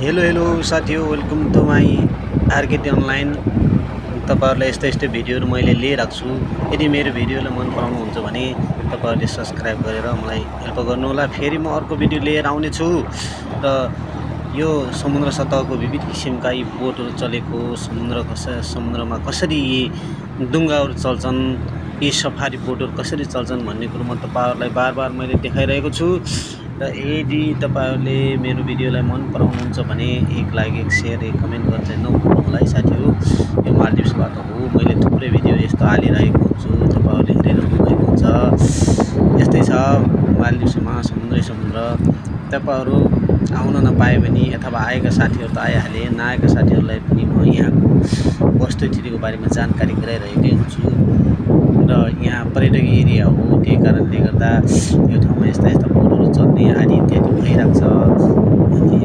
Hello hello साथीहरु, welcome to my RKT online. तपाईहरुलाई यस्तै भिडियोहरु मैले लिएर आएको छु। यदि मेरो भिडियोलाई मन पराउनुहुन्छ भने तपाईहरुले सब्स्क्राइब गरेर मलाई हेल्प गर्नु होला। फेरि म अर्को भिडियो लिएर आउने छु र यो समुद्र सतहको विविध किसिमका यी बोटहरु चलेको समुद्रमा कसरी यी डुङ्गाहरु चल्छन्, यी सफारी बोटहरु कसरी चल्छन् भन्ने कुरो म तपाईहरुलाई बार मैले देखाइरहेको छु। र यदि तपाईहरुले मेरो भिडियोलाई मन पराउनुहुन्छ भने एक लाइक, एक शेयर, एक कमेन्ट गर्न चाहिँ नभुल्नु होला है साथीहरु। यो मालदिप्सबाट हो, मैले थुप्रै भिडियो यस्तो हालिरहेको हुन्छु, तपाईहरुले हेरिरहनु भएको हुन्छ। यस्तै छ मालदिप्समा समुद्र। तपाईहरु आउन नपाए पनि अथवा आएका साथीहरु त आइहाले, नआएका साथीहरुलाई पनि म यहाँको वस्तुस्थितिको बारेमा जानकारी गराइरहेकै हुन्छु। र यहाँ पर्यटकीय एरिया हो, त्यही कारणले गर्दा यो ठाउँमा यस्ता बोटहरु चल्ने आदि इत्यादि भइरहेको छ। अनि